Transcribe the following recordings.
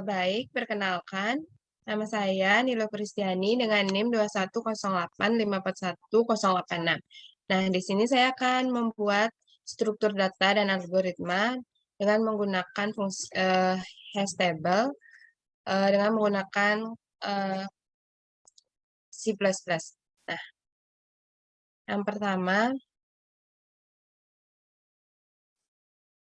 Baik, perkenalkan. Nama saya Nilo Kristiani dengan NIM 210854108. Nah, di sini saya akan membuat struktur data dan algoritma dengan menggunakan fungsi hash table dengan menggunakan eh, C++. Nah, yang pertama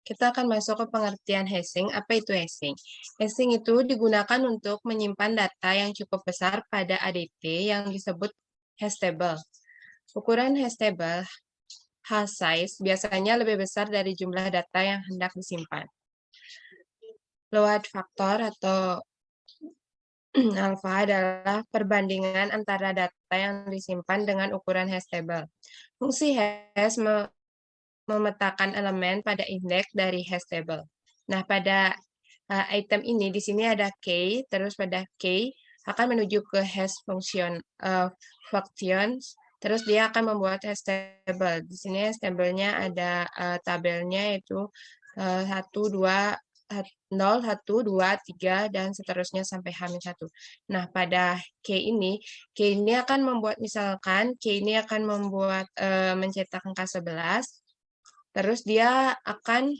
kita akan masuk ke pengertian hashing. Apa itu hashing? Hashing itu digunakan untuk menyimpan data yang cukup besar pada ADT yang disebut hash table. Ukuran hash table, hash size, biasanya lebih besar dari jumlah data yang hendak disimpan. Load factor atau alpha adalah perbandingan antara data yang disimpan dengan ukuran hash table. Fungsi hash memetakan elemen pada indeks dari hash table. Nah, pada item ini di sini ada key, terus pada key akan menuju ke hash functions, terus dia akan membuat hash table. Di sini hash table-nya ada tabelnya yaitu 1, 2, 0, 1, 2, 3, dan seterusnya sampai H-1. Nah, pada key ini akan membuat, misalkan, key ini akan membuat mencetak angka 11, terus dia akan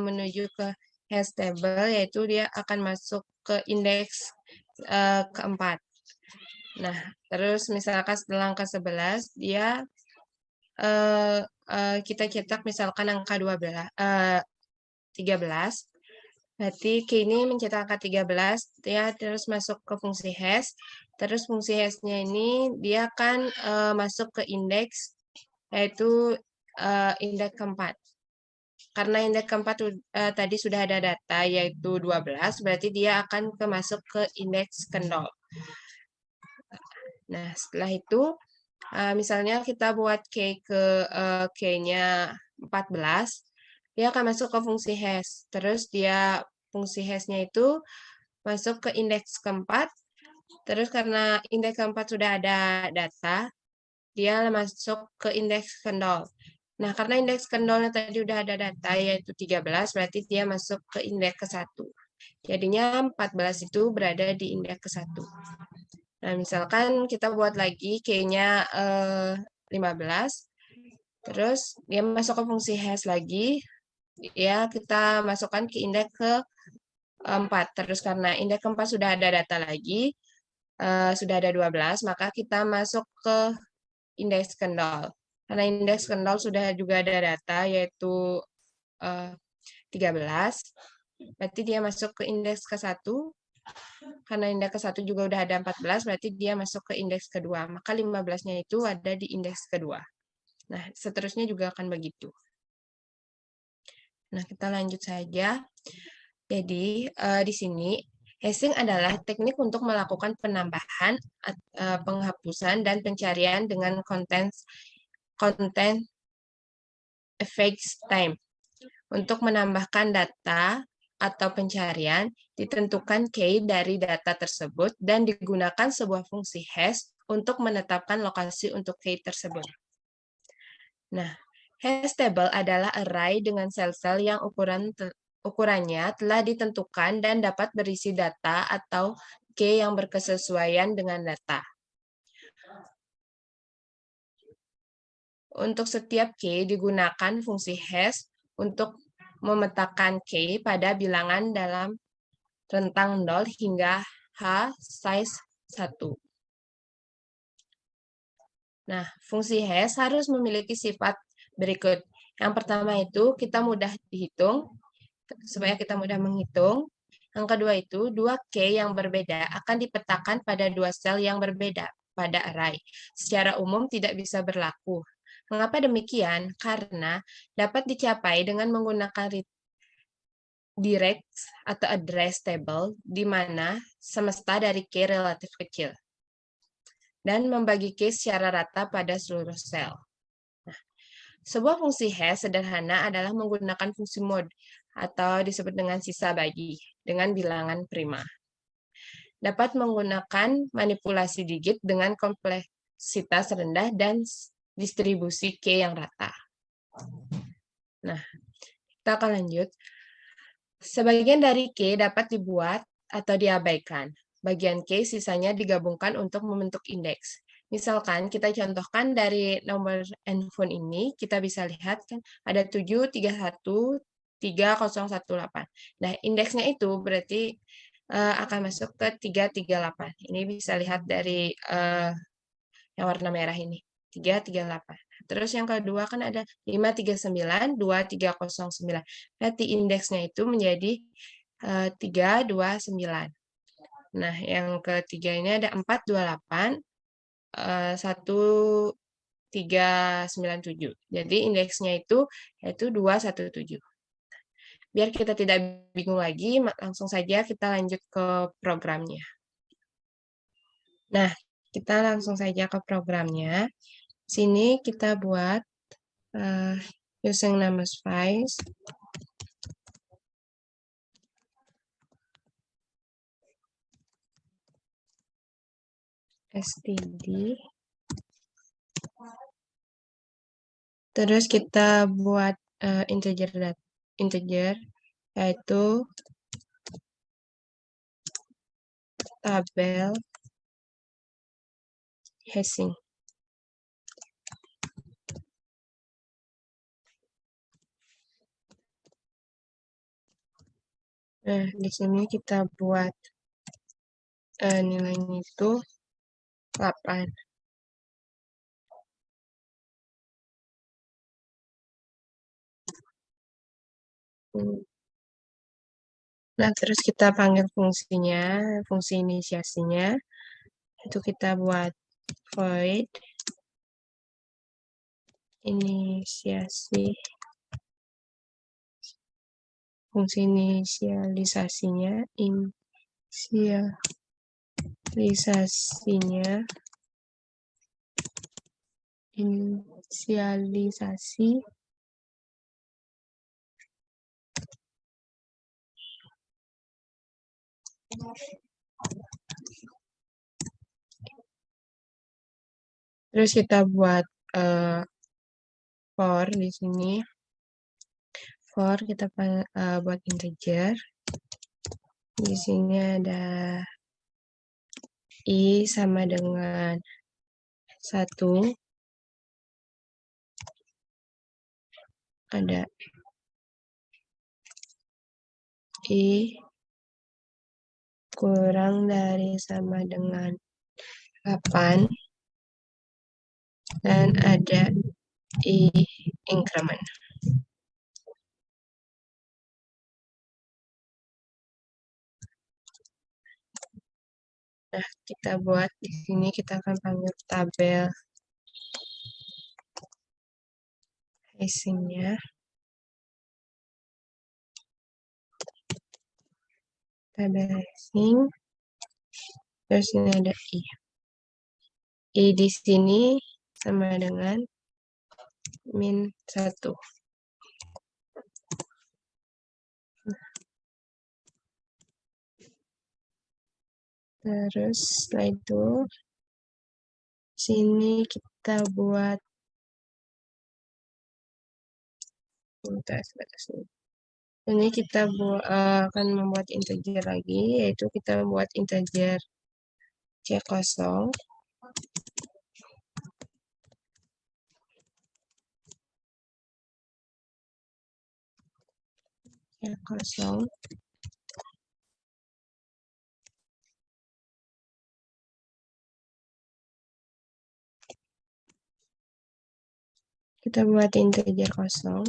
menuju ke hash table, yaitu dia akan masuk ke indeks keempat. Nah, terus misalkan setelah angka 11, dia kita cetak misalkan angka 13, berarti kini mencetak angka 13, dia terus masuk ke fungsi hash, terus fungsi hash-nya ini dia akan masuk ke indeks, yaitu indeks keempat. Karena indeks keempat tadi sudah ada data, yaitu 12, berarti dia akan masuk ke indeks ke-0. Nah, setelah itu, misalnya kita buat K-nya 14, dia akan masuk ke fungsi hash. Terus fungsi hash-nya itu masuk ke indeks keempat, terus karena indeks keempat sudah ada data, dia masuk ke indeks ke-0. Nah, karena indeks ke-0 tadi udah ada data, yaitu 13, berarti dia masuk ke indeks ke-1. Jadinya 14 itu berada di indeks ke-1. Nah, misalkan kita buat lagi K-nya 15, terus dia masuk ke fungsi hash lagi, ya kita masukkan ke indeks ke-4. Terus karena indeks ke-4 sudah ada data lagi, sudah ada 12, maka kita masuk ke indeks ke-0. Karena indeks ke-0 sudah juga ada data, yaitu 13, berarti dia masuk ke indeks ke-1. Karena indeks ke-1 juga udah ada 14, berarti dia masuk ke indeks kedua. Maka 15-nya itu ada di indeks kedua. Nah, seterusnya juga akan begitu. Nah, kita lanjut saja. Jadi, di sini, hashing adalah teknik untuk melakukan penambahan, penghapusan, dan pencarian dengan konten effects time. Untuk menambahkan data atau pencarian, ditentukan key dari data tersebut dan digunakan sebuah fungsi hash untuk menetapkan lokasi untuk key tersebut. Nah, hash table adalah array dengan sel-sel yang ukurannya telah ditentukan dan dapat berisi data atau key yang berkesesuaian dengan data. Untuk setiap key digunakan fungsi hash untuk memetakan key pada bilangan dalam rentang 0 hingga H size 1. Nah, fungsi hash harus memiliki sifat berikut. Yang pertama itu kita mudah dihitung, supaya kita mudah menghitung. Yang kedua itu, dua key yang berbeda akan dipetakan pada dua sel yang berbeda pada array. Secara umum tidak bisa berlaku. Mengapa demikian? Karena dapat dicapai dengan menggunakan direct atau address table, di mana semesta dari key relatif kecil, dan membagi key secara rata pada seluruh sel. Nah, sebuah fungsi hash sederhana adalah menggunakan fungsi mod, atau disebut dengan sisa bagi, dengan bilangan prima. Dapat menggunakan manipulasi digit dengan kompleksitas rendah dan distribusi key yang rata. Nah, kita akan lanjut. Sebagian dari K dapat dibuat atau diabaikan. Bagian K sisanya digabungkan untuk membentuk indeks. Misalkan kita contohkan dari nomor handphone ini, kita bisa lihat kan ada 7313018. Nah, indeksnya itu berarti akan masuk ke 338. Ini bisa lihat dari yang warna merah ini. 338. Terus yang kedua kan ada 5392309. Berarti indeksnya itu menjadi 329. Nah, yang ketiga ini ada 428 1397. Jadi indeksnya itu yaitu 217. Biar kita tidak bingung lagi, langsung saja kita lanjut ke programnya. Nah, kita langsung saja ke programnya. Sini kita buat using numbers files std, terus kita buat integer yaitu tabel hashing. Nah, di sini kita buat nilainya itu 8. Nah, terus kita panggil fungsinya, fungsi inisiasinya. Itu kita buat void inisiasi, fungsi inisialisasinya, inisialisasi terus kita buat for di sini. For kita buat integer. Di sini ada i sama dengan 1. Ada i kurang dari sama dengan 8. Dan ada i increment. Nah, kita buat di sini kita akan panggil tabel hashing-nya. Tabel hashing. Terus ini ada i. I di sini sama dengan -1. Terus setelah itu sini kita buat ini kita akan membuat integer lagi, yaitu kita buat integer C0. C0. Kita buat integer 0.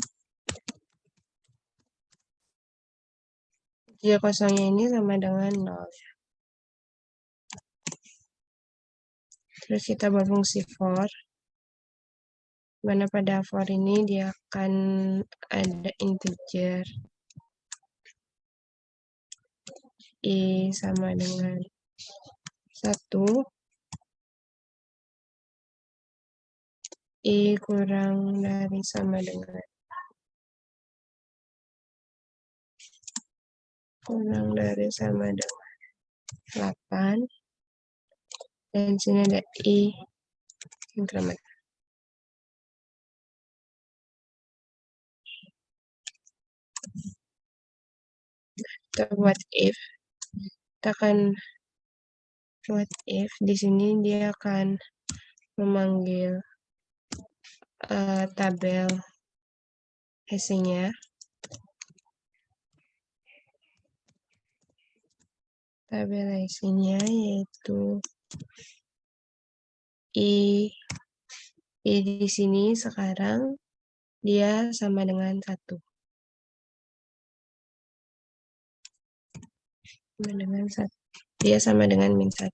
Integer kosongnya ini sama dengan 0. Terus kita buat fungsi for. Mana pada for ini dia akan ada integer i sama dengan 1. I kurang dari sama dengan 8. Dan sini ada i increment. kita buat if, kita akan buat if di sini dia akan memanggil tabel hash-nya. Tabel hash-nya yaitu i di sini sekarang dia sama dengan 1. Dia sama dengan min 1.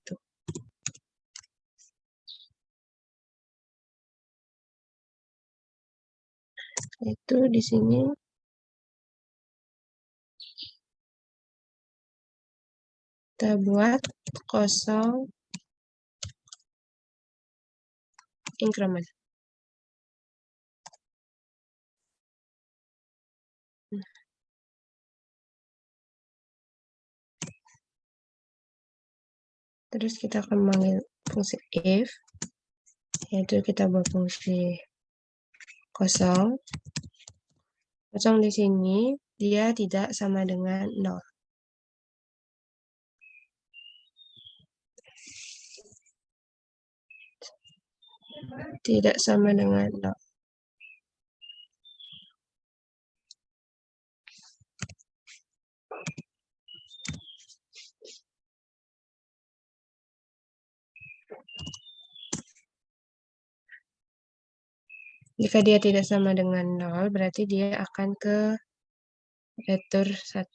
Itu di sini kita buat kosong increment. Terus kita akan memanggil fungsi if, yaitu kita buat fungsi kosong. Kosong di sini dia tidak sama dengan 0. Tidak sama dengan 0. Jika dia tidak sama dengan 0, berarti dia akan ke retur 1.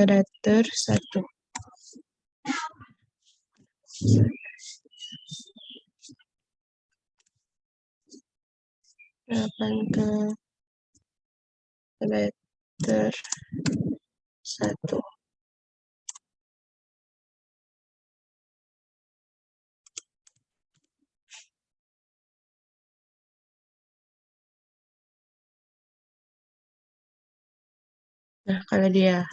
Retur 1. Akan ke retur 1. Nah, kalau dia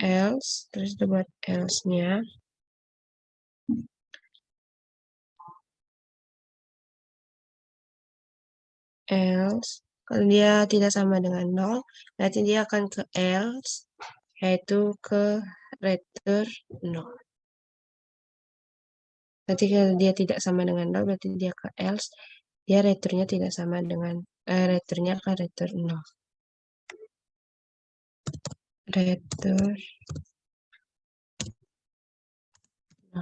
else, terus kita buat else-nya. Else, kalau dia tidak sama dengan 0, berarti dia akan ke else, yaitu ke retur 0. Berarti kalau dia tidak sama dengan 0, berarti dia ke else, dia returnya tidak sama dengan, returnya ke retur 0. Retur 0.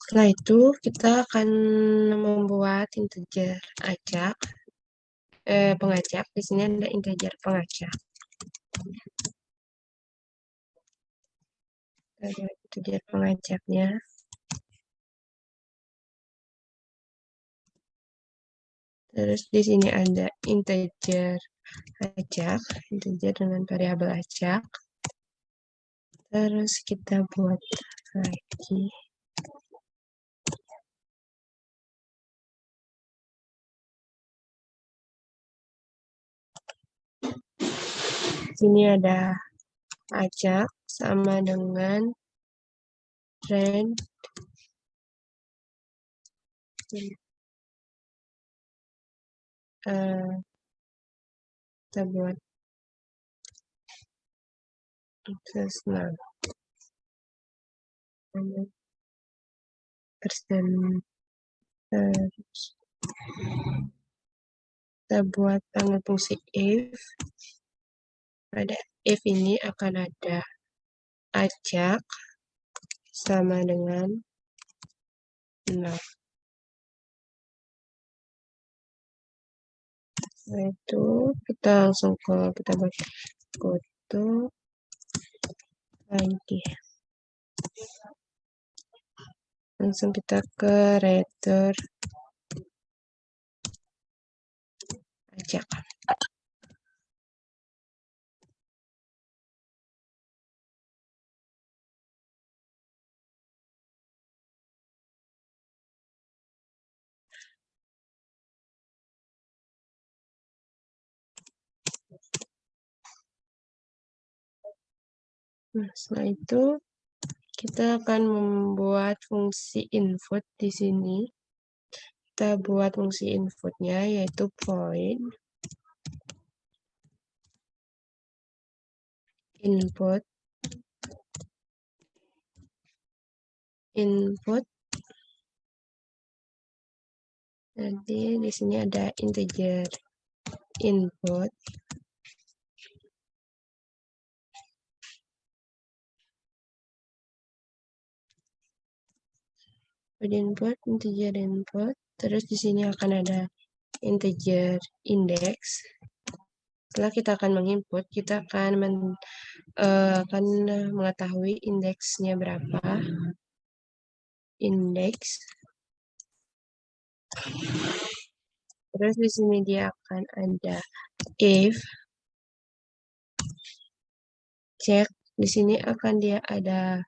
Setelah itu, kita akan membuat integer acak, pengacak. Di sini ada integer pengacak. Ada integer pengacaknya. Terus di sini ada integer acak, integer dengan variabel acak. Terus kita buat lagi. Sini ada acak sama dengan trend kita buat persen terus kita buat panggil fungsi if. Pada if ini akan ada acak sama dengan 0. Setelah itu kita langsung kita buat foto lagi. Langsung kita ke return acak. Nah, setelah itu kita akan membuat fungsi input di sini. Kita buat fungsi inputnya yaitu point input nanti di sini ada integer input integer input, terus di sini akan ada integer index. Setelah kita akan menginput, kita akan mengetahui indeksnya berapa. Indeks. Terus di sini dia akan ada if check. Di sini akan dia ada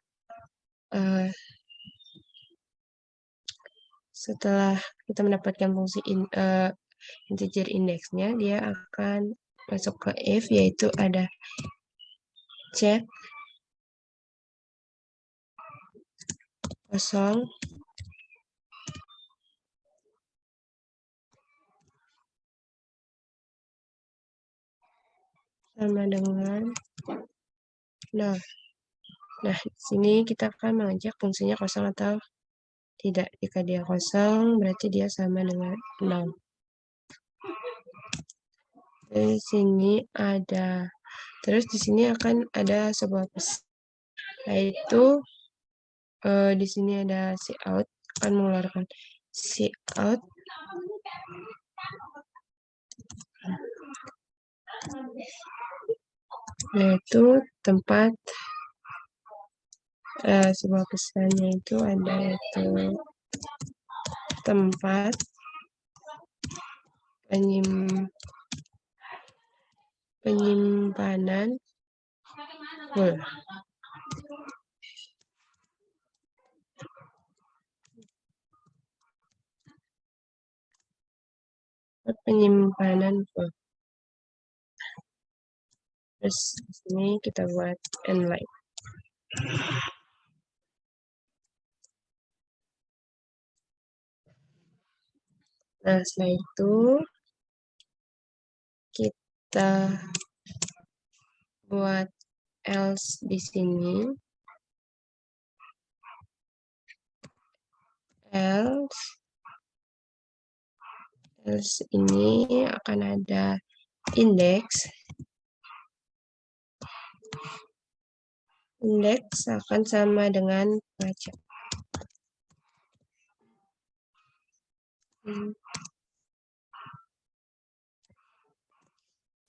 setelah kita mendapatkan fungsi integer indeksnya, dia akan masuk ke if, yaitu ada check kosong sama dengan 0. Nah, di sini kita akan mengecek fungsinya kosong atau tidak. Jika dia kosong, berarti dia sama dengan 0. Di sini ada, terus di sini akan ada sebuah pesan, yaitu di sini ada cout, akan mengeluarkan cout, yaitu tempat sebuah pesannya itu ada, yaitu tempat penyimpanan full. Penyimpanan full. Terus di sini kita buat inline. Nah, setelah itu kita buat else di sini. Else ini akan ada indeks. Indeks akan sama dengan pacak.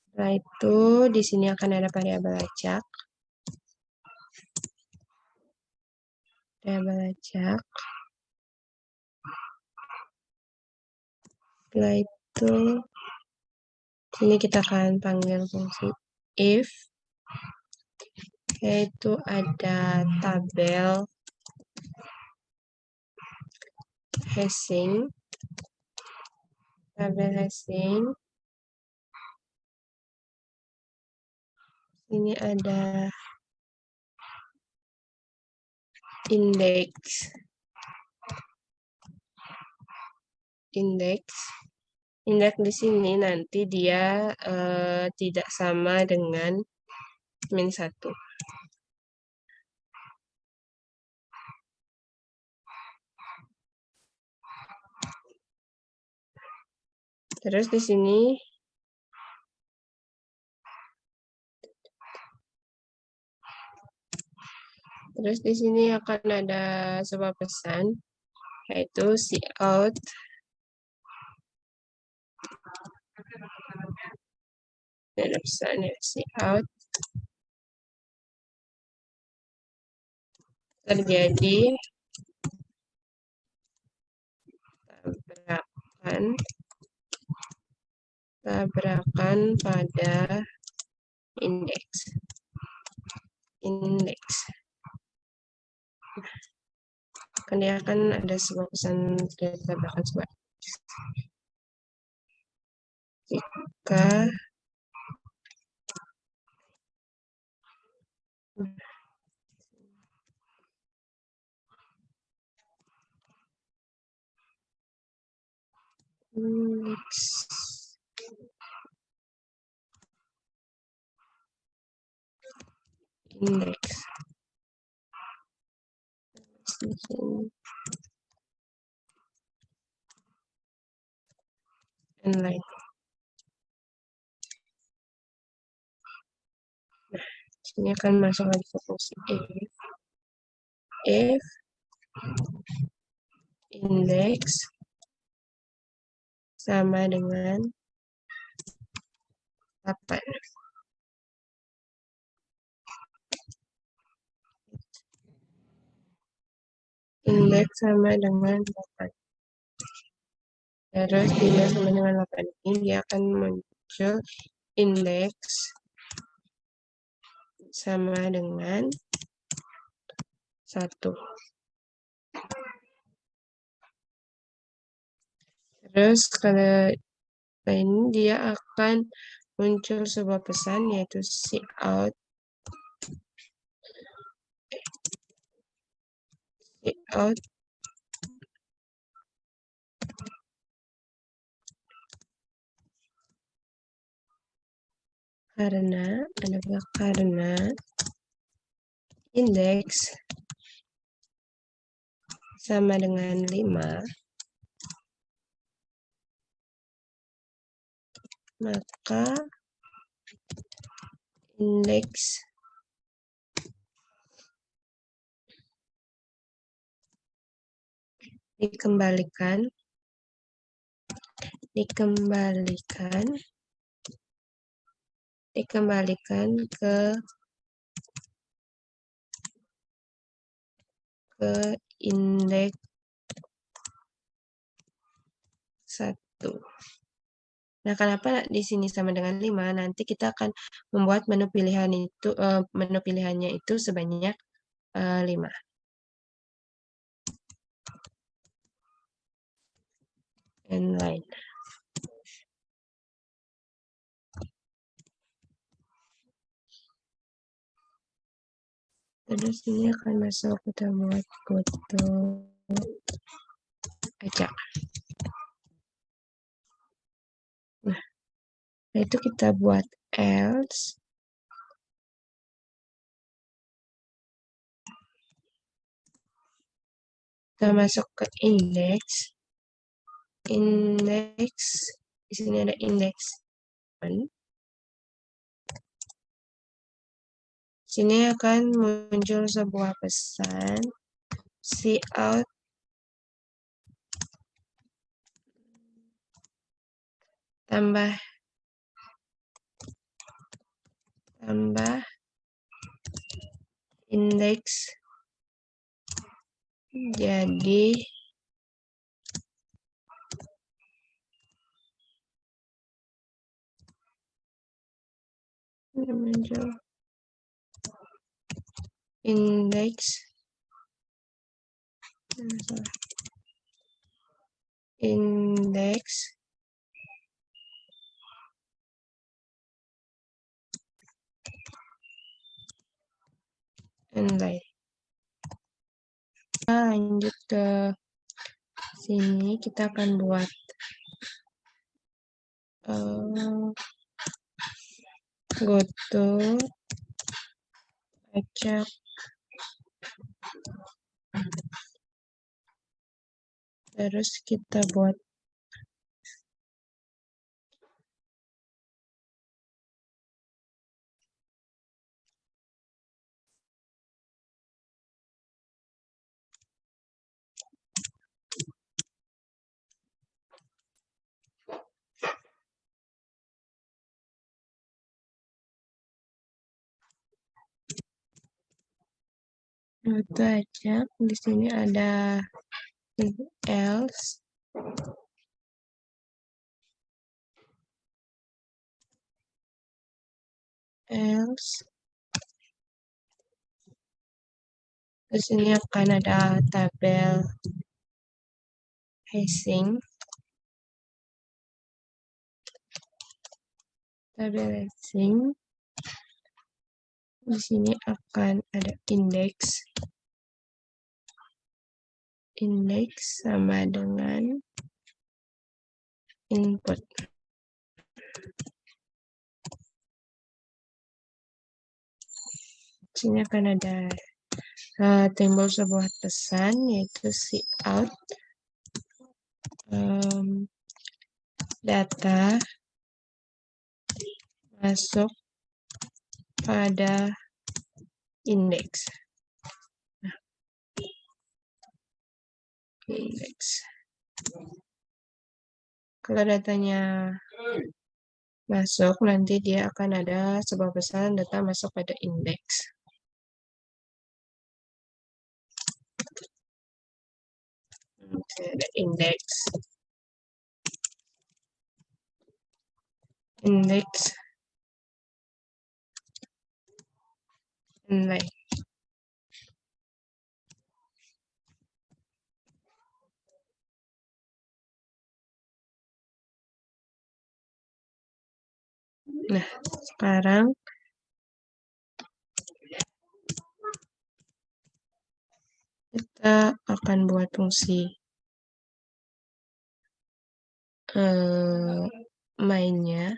Setelah itu di sini akan ada variabel acak. Setelah itu sini kita akan panggil fungsi if, yaitu ada tabel hashing. Ini ada indeks indeks di sini nanti dia tidak sama dengan min 1. Terus di sini akan ada sebuah pesan, yaitu cout ada pesan ya, cout terjadi tabrakan pada indeks. Kan dia akan ada sebuah pesan terjadi tabrakan sebuah jika indeks inline. Nah, sini akan masuk lagi ke fungsi if indeks sama dengan 8. Indeks sama dengan 8. Terus bila sama dengan 8 ini dia akan muncul indeks sama dengan 1. Terus kalau ini dia akan muncul sebuah pesan yaitu cout karena indeks sama dengan 5, maka indeks dikembalikan ke indeks 1. Nah, kenapa di sini sama dengan 5? Nanti kita akan membuat menu pilihannya itu sebanyak 5. Inline. Terus ini akan masuk kita buat foto acak. Nah, itu kita buat else. Kita masuk ke indeks. Di sini ada indeks. Sini akan muncul sebuah pesan cout tambah indeks jadi muncul indeks inline. lanjut ke sini, kita akan buat goto, acak, terus kita buat goto, acak. Di sini ada else, di sini akan ada tabel hasing, di sini akan ada indeks sama dengan input. Di sini akan ada timbul sebuah pesan, yaitu cout data masuk pada indeks. Kalau datanya masuk, nanti dia akan ada sebuah pesan data masuk pada indeks. Ada indeks nilai. Nah, sekarang kita akan buat fungsi mainnya.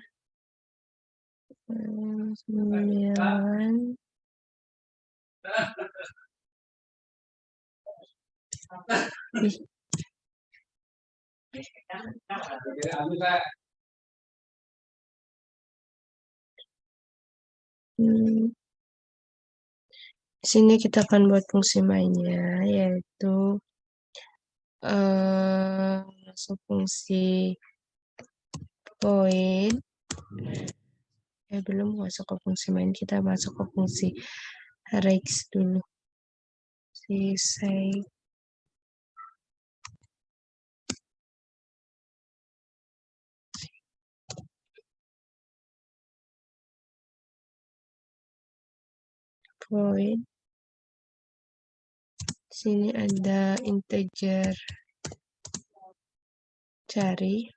9 Di sini kita akan buat fungsi mainnya, yaitu masuk fungsi void. Belum masuk ke fungsi main, kita masuk ke fungsi rex dulu. Say void. Sini ada integer cari.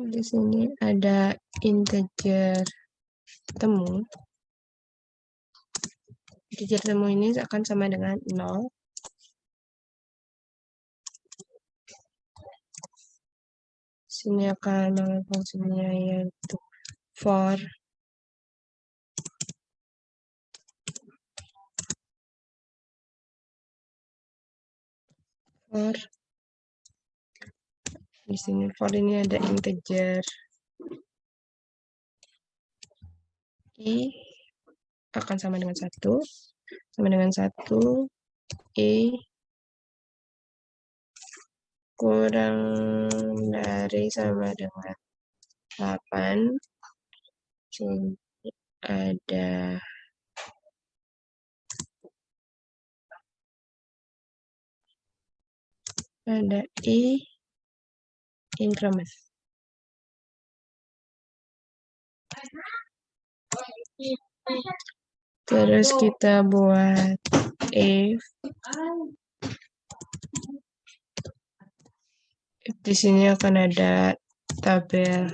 Di sini ada integer temu. Integer temu ini akan sama dengan 0. Sini akan fungsinya yaitu for di sini for ini ada integer i akan sama dengan 1 i kurang dari sama dengan 8. Sini ada i increment. Terus kita buat if di sini akan ada tabel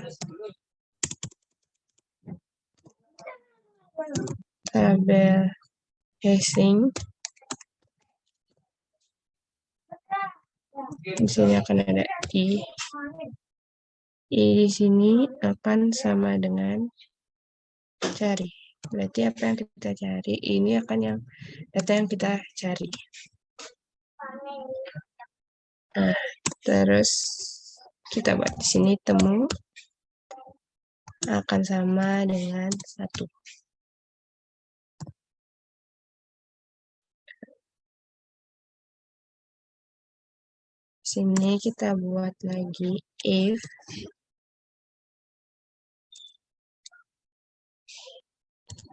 hasing. Di sini akan ada I. I di sini akan sama dengan cari. Berarti apa yang kita cari? Ini akan yang data yang kita cari. Nah, terus kita buat di sini temu akan sama dengan 1. Sini kita buat lagi if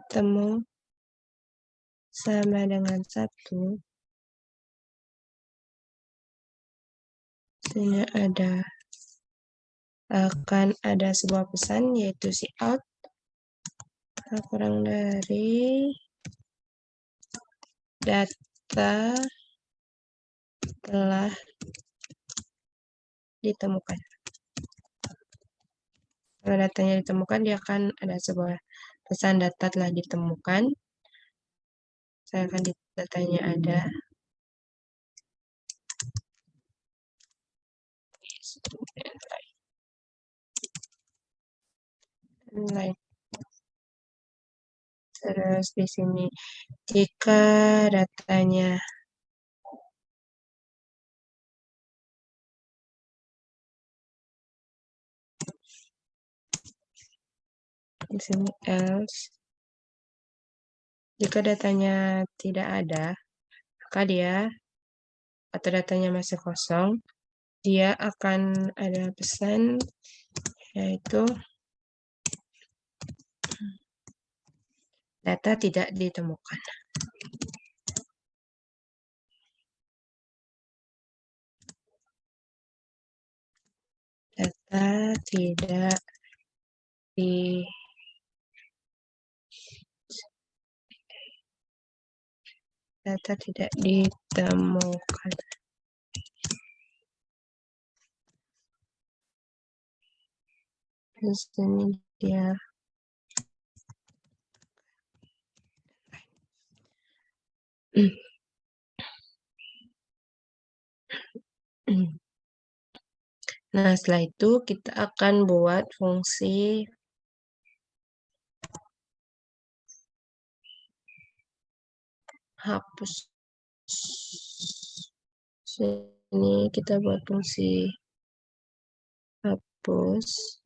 temu sama dengan 1. Sini akan ada sebuah pesan yaitu cout kurang dari data telah ditemukan. Kalau datanya ditemukan, dia akan ada sebuah pesan data telah ditemukan. Misalkan datanya ada online. Terus di sini jika datanya di sini else, jika datanya tidak ada, maka dia atau datanya masih kosong, dia akan ada pesan yaitu data tidak ditemukan. Data tidak ditemukan. Di sini dia Nah, setelah itu kita akan buat fungsi hapus. Sini kita buat fungsi hapus.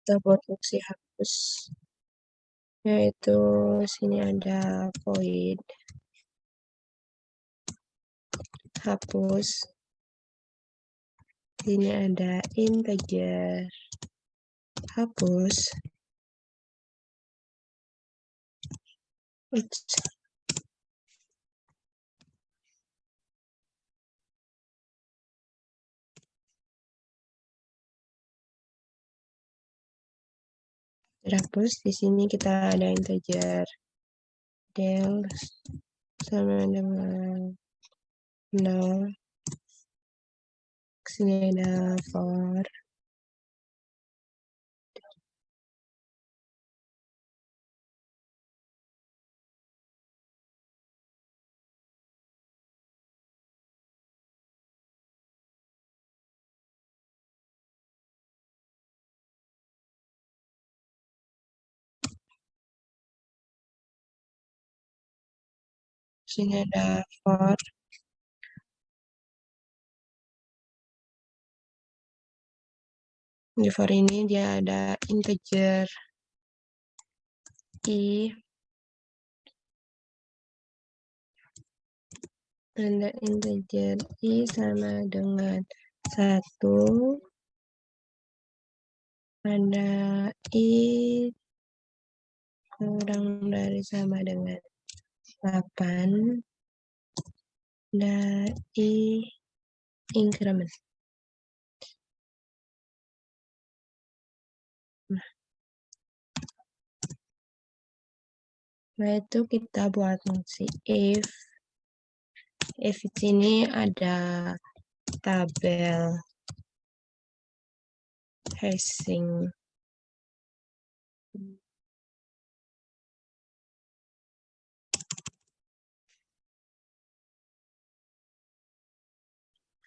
Kita buat fungsi hapus, yaitu sini ada void hapus, sini ada integer hapus. Hapus di sini kita ada integer del sama dengan 0. Sini ada for sini ada for di for ini dia ada integer i, ada integer i sama dengan 1, ada i kurang dari sama dengan 8, dan i increment. Nah, itu kita buat fungsi if. If di sini ada tabel hashing.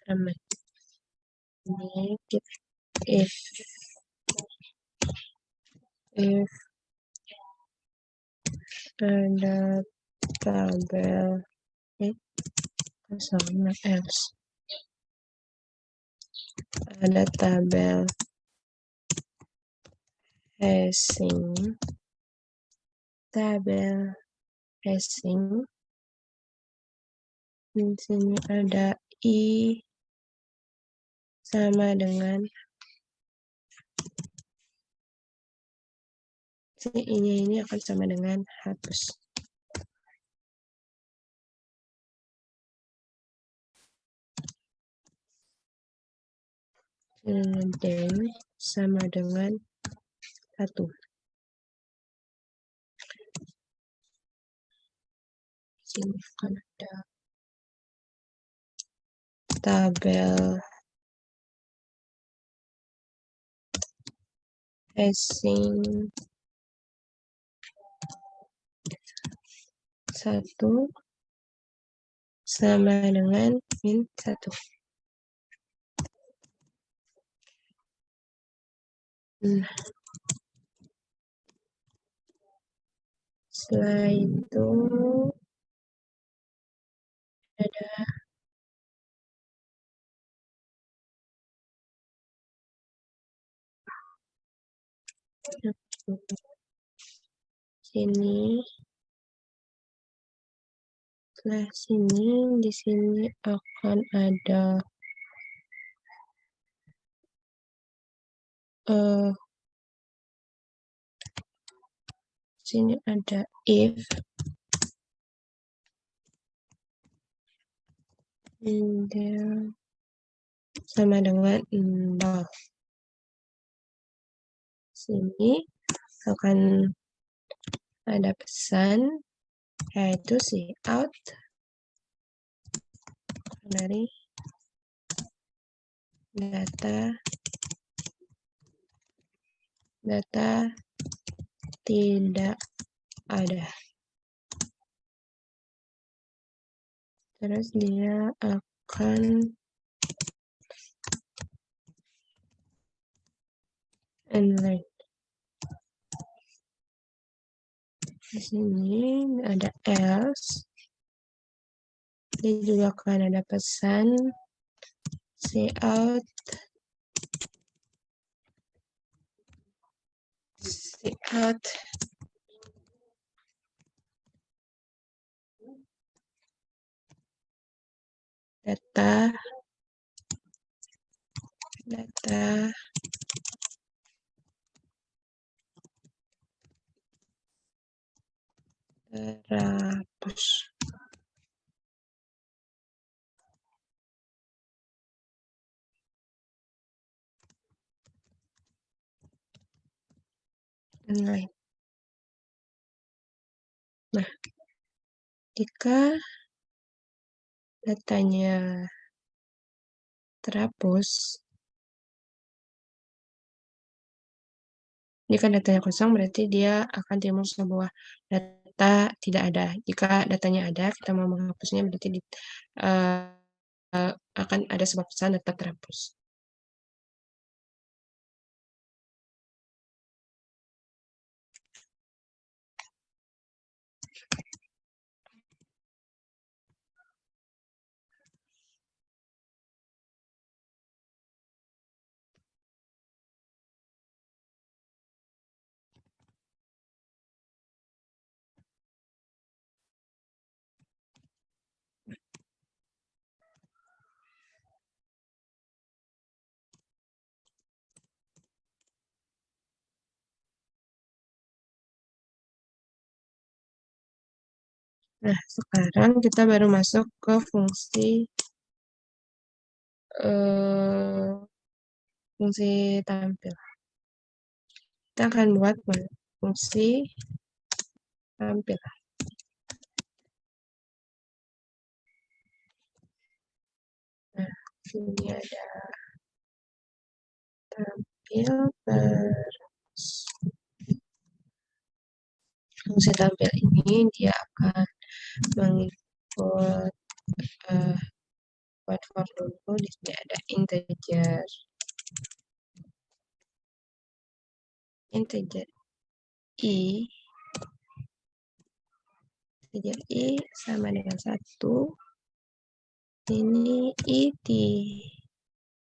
Ini if ada tabel sama else ada tabel hashing di sini ada i sama dengan ini akan sama dengan hapus. Dan sama dengan 1. Sini akan ada tabel hashing 1 sama dengan min 1. Setelah itu ada sini. Setelah sini di sini akan ada sini ada if sama dengan 0. Sini akan ada pesan yaitu cout dari data tidak ada. Terus dia akan inline. Di sini ada else. Dia juga akan ada pesan cout data terhapus. Inline. Nah, jika datanya terhapus, jika datanya kosong berarti dia akan timbul sebuah data tidak ada. Jika datanya ada, kita mau menghapusnya berarti akan ada sebuah pesan data terhapus. Nah, sekarang kita baru masuk ke fungsi tampil. Kita akan buat fungsi tampil. Sini ada tampil terus fungsi tampil ini dia akan mengikut buat for dulu. Di sini ada integer i, integer i sama dengan 1. Ini it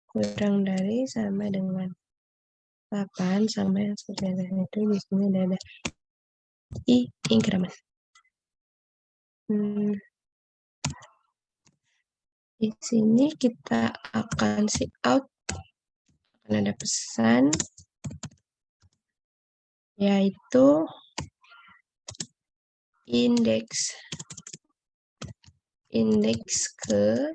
kurang dari sama dengan 8 sama yang seperti itu. Di sini ada i increment. Di sini kita akan see out, akan ada pesan yaitu indeks ke,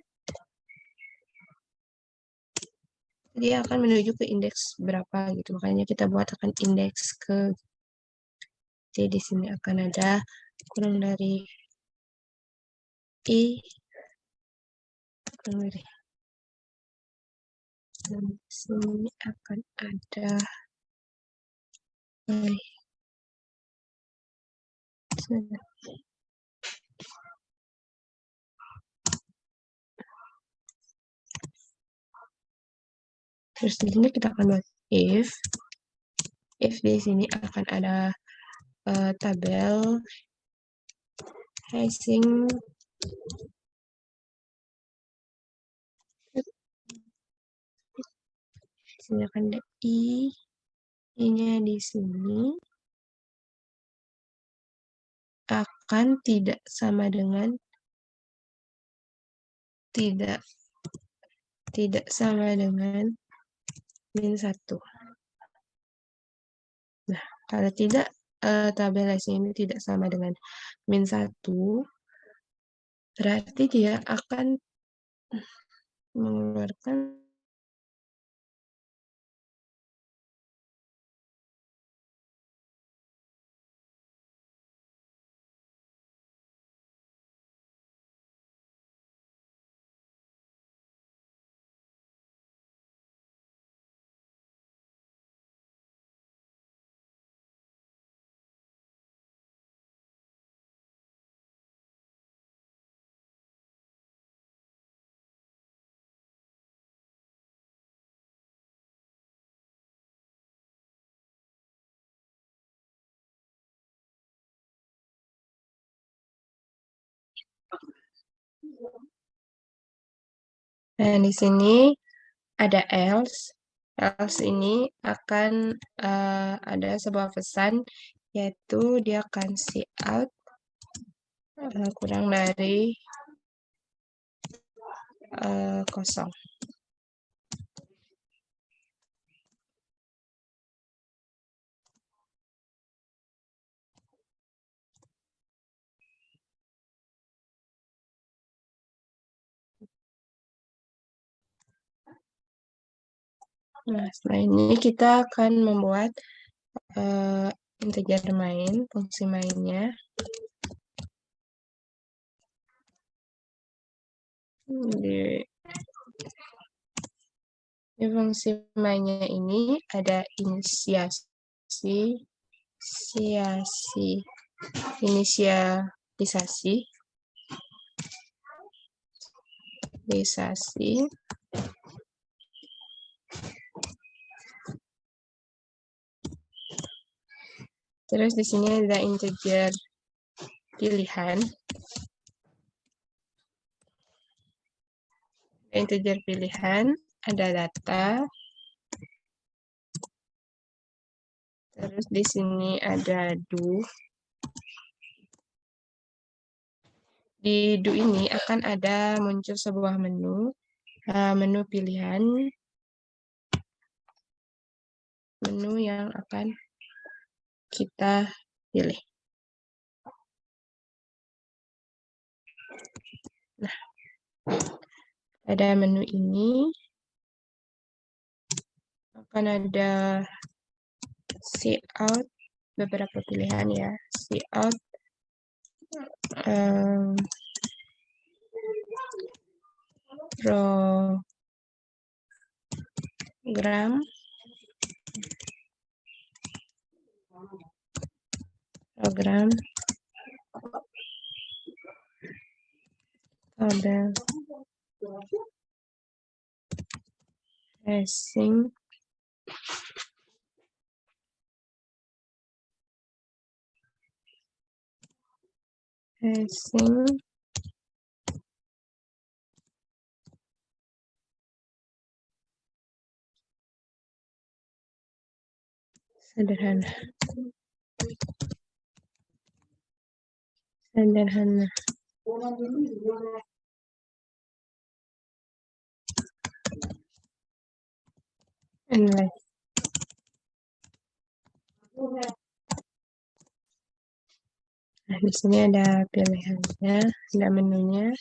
dia akan menuju ke indeks berapa gitu, makanya kita buat akan indeks ke. Jadi di sini akan ada kurang dari i kurang dari, dan di sini akan ada terus di sini kita akan buat if di sini akan ada tabel hasing di sini akan ada i-nya di sini akan tidak sama dengan tidak sama dengan -1. Nah, kalau tidak tabel hasing ini tidak sama dengan -1, berarti dia akan mengeluarkan nah, di sini ada else. Else ini akan ada sebuah pesan, yaitu dia akan see out kurang dari 0. Nah, setelah ini kita akan membuat integer main, fungsi mainnya. Di fungsi mainnya ini ada inisialisasi. Terus di sini ada integer pilihan. Integer pilihan ada data. Terus di sini ada do. Di do ini akan ada muncul sebuah menu pilihan, menu yang akan kita pilih. Nah, pada menu ini akan ada see out beberapa pilihan ya, see out program tabel tracing sederhana. Inline. Nah, di sini ada pilihannya, ada menunya,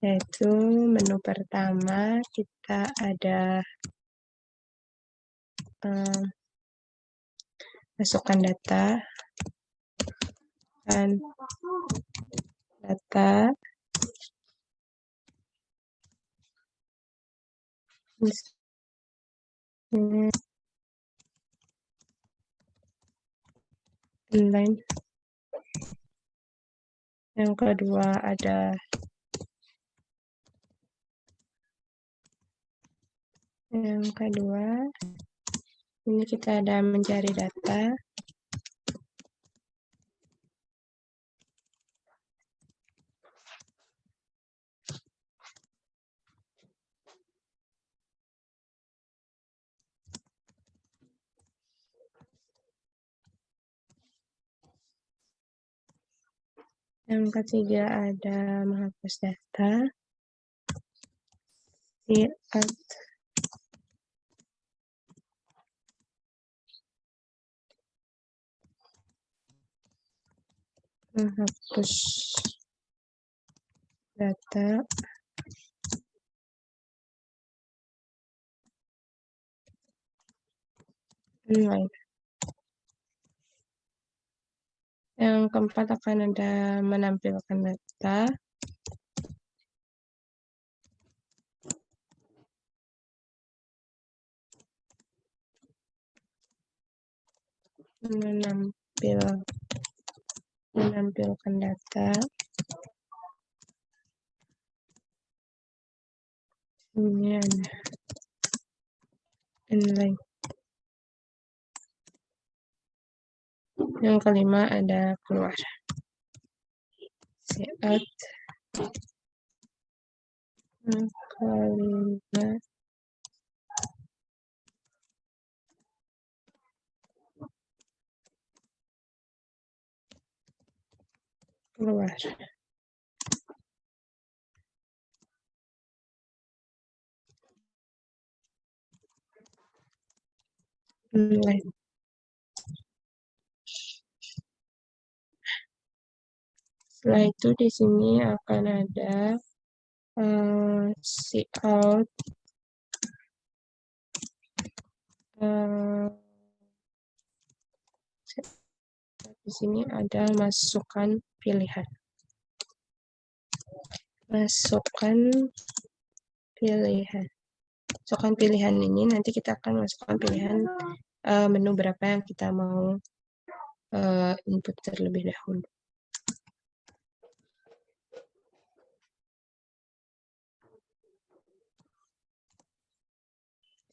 yaitu menu pertama kita ada masukkan data, dan data di sini inline. Yang kedua ada ini kita ada mencari data. Yang ketiga ada menghapus data. Menghapus data. Inline. Yang keempat akan ada menampilkan data. Menampilkan data. Ini ada inline. Yang kelima ada keluar. Out. Yang kelima keluar. Inline. Setelah itu di sini akan ada out. Di sini ada masukkan pilihan. Masukkan pilihan ini nanti kita akan masukkan pilihan menu berapa yang kita mau input terlebih dahulu.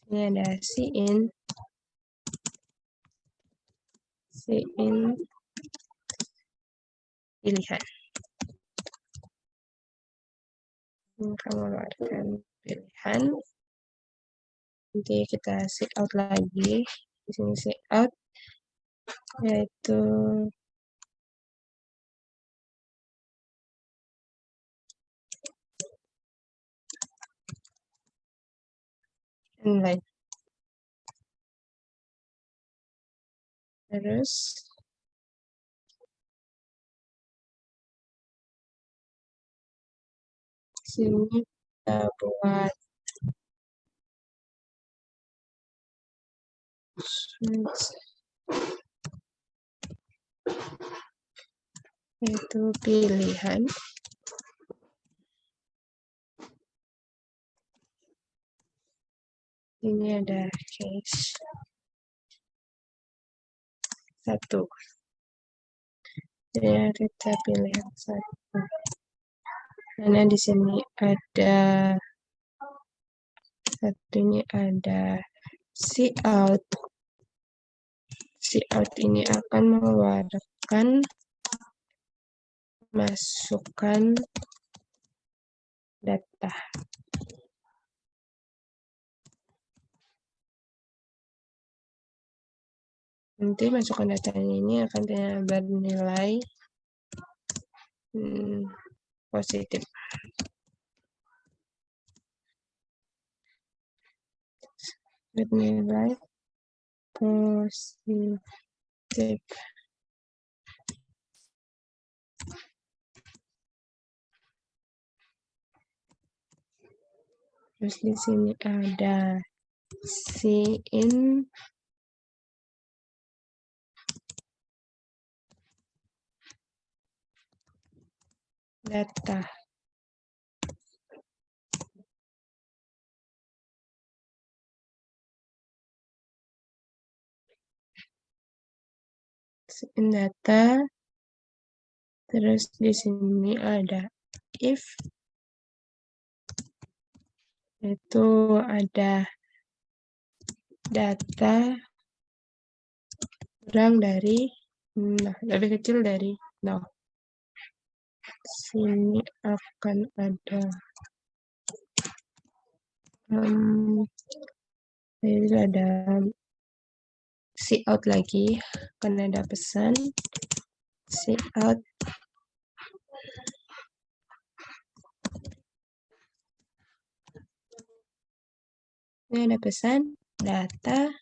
Ini ada cin pilihan. Mengeluarkan pilihan. Nanti kita out lagi. Di sini out, yaitu inline. Terus sini kita buat itu pilihan. Ini ada case 1. Jadi kita pilih yang 1. Karena di sini ada satunya ada cout. Cout ini akan mengeluarkan masukkan data. Nanti masukkan datanya ini akan bernilai positif. Bernilai positif. Terus di sini ada in data. In data. Terus di sini ada if, itu ada data kurang dari lebih kecil dari 0. Sini akan ada jadi ada cout lagi, akan ada pesan cout. Ini ada pesan data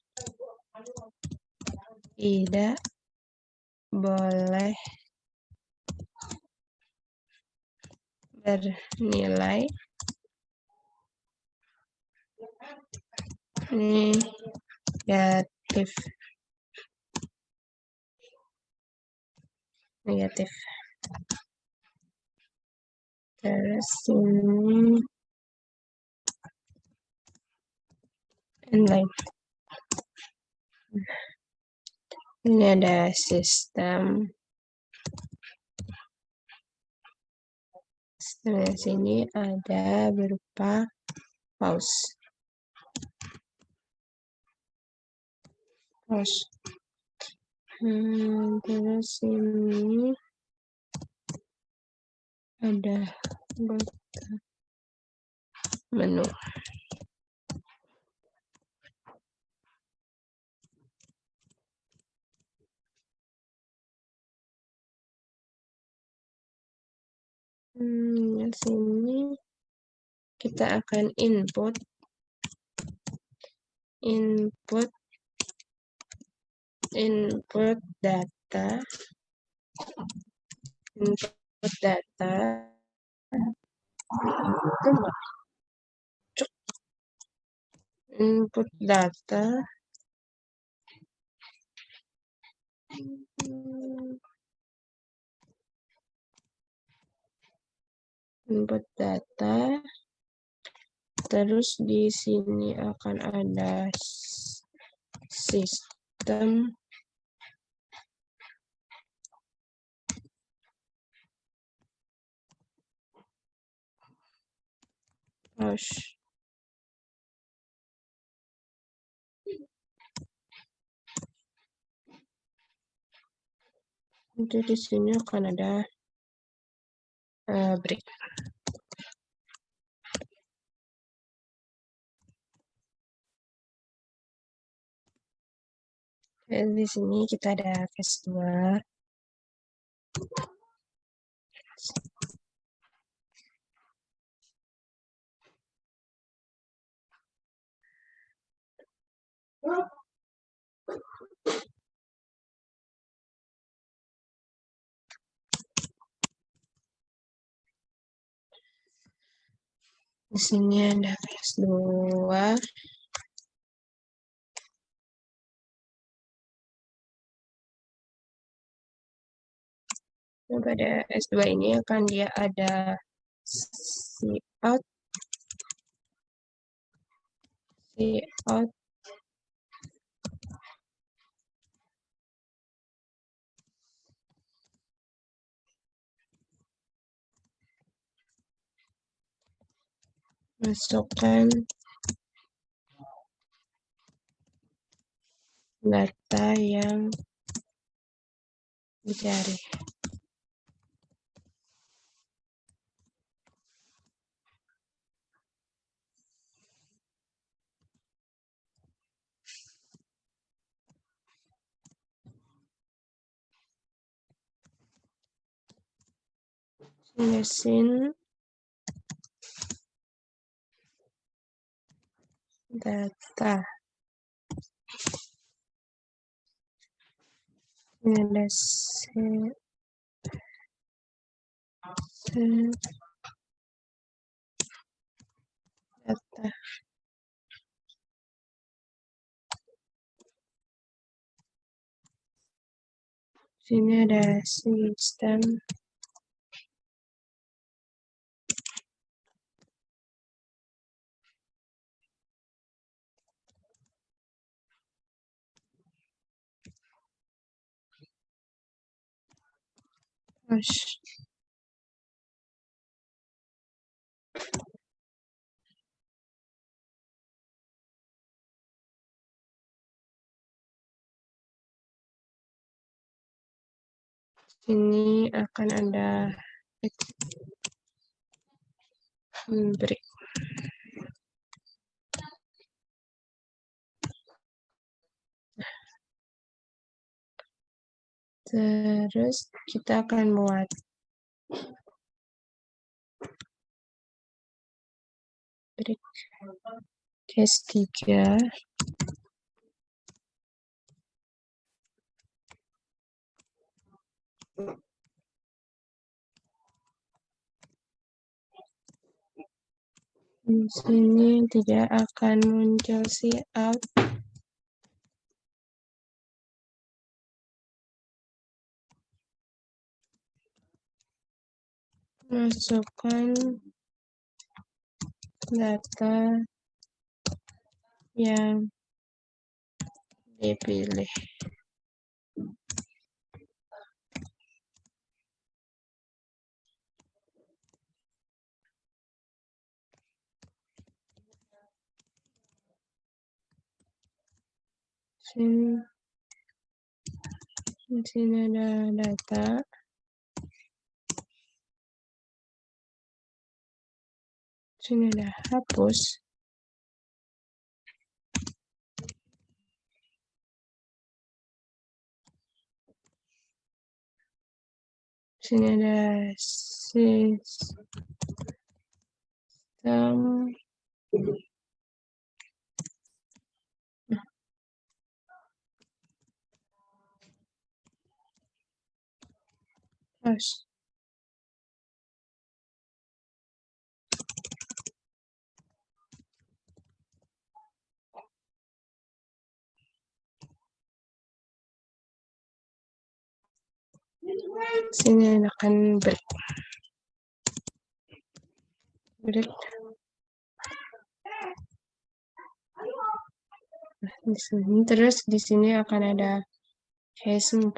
tidak boleh bernilai negatif. Terus ini inline. Ini ada sistem. Sistemnya sini ada berupa pause. Terus ini ada menu. Di sini kita akan input data. Input data terus di sini akan ada sistem pause. Nanti di sini akan ada break. Dan di sini kita ada case 2. Di sini ada case 2. Nah, pada S2 ini akan dia ada cout out masukkan data yang dicari. Mesin data. Ini ada data. Sini ada sistem push. Ini akan ada break. Terus kita akan buat break case 3. Di sini tidak akan muncul cout. Masukkan data yang dipilih. Di sini ada data. Sini ada hapus. Sini ada sistem push. Sini akan break. Di sini terus di sini akan ada case 4.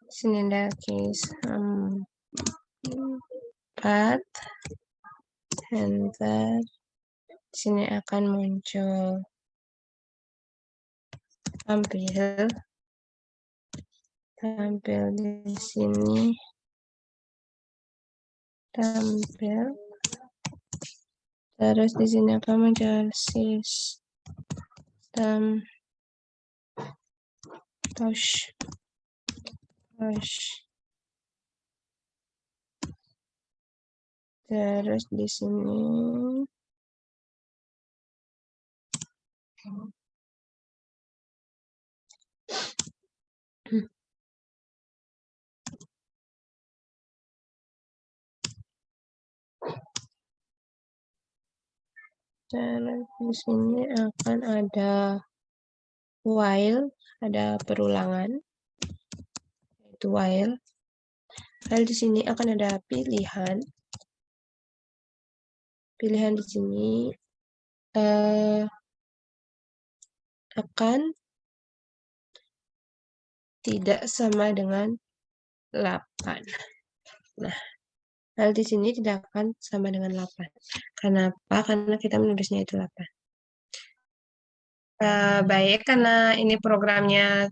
Sini ada case 4. Enter. Sini akan muncul tampil di sini, terus di sini akan muncul sistem push. Terus di sini terus di sini akan ada while, ada perulangan, yaitu while. Lalu di sini akan ada pilihan. pilihan di sini akan tidak sama dengan 8. Nah, hal di sini tidak akan sama dengan 8. Kenapa? Karena kita menulisnya itu 8. Baik, karena ini programnya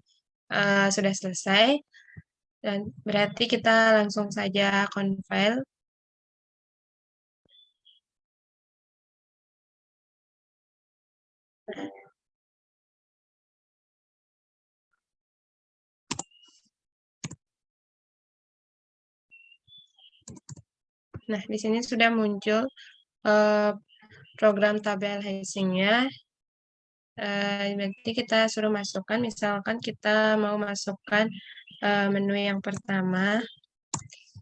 sudah selesai, dan berarti kita langsung saja compile. Nah, di sini sudah muncul program tabel Hashing-nya. Nanti kita suruh masukkan, misalkan kita mau masukkan menu yang pertama,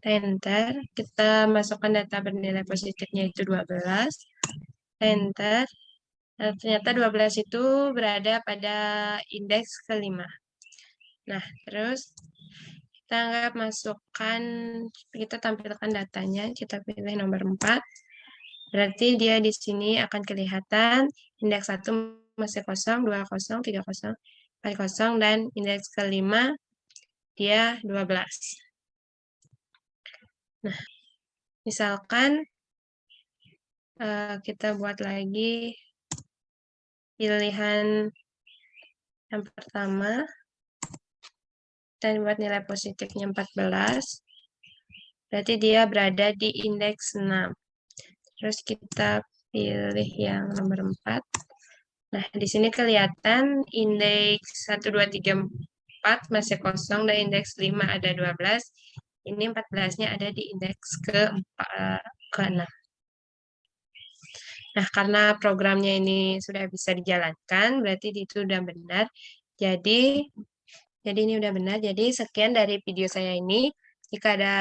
enter, kita masukkan data bernilai positifnya itu 12, enter. Nah, ternyata 12 itu berada pada indeks kelima. Nah, terus kita anggap masukkan, kita tampilkan datanya, kita pilih nomor 4. Berarti dia di sini akan kelihatan indeks 1 masih kosong, 2 kosong, 3 kosong, 4 kosong, dan indeks kelima dia 12. Nah, misalkan kita buat lagi pilihan yang pertama, dan buat nilai positifnya 14, berarti dia berada di indeks 6. Terus kita pilih yang nomor 4. Nah, di sini kelihatan indeks 1, 2, 3, 4 masih kosong, dan indeks 5 ada 12. Ini 14-nya ada di indeks ke-6. Nah, karena programnya ini sudah bisa dijalankan, berarti itu sudah benar. Jadi ini udah benar. Jadi sekian dari video saya ini. Jika ada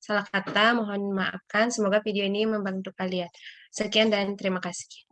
salah kata, mohon maafkan. Semoga video ini membantu kalian. Sekian dan terima kasih.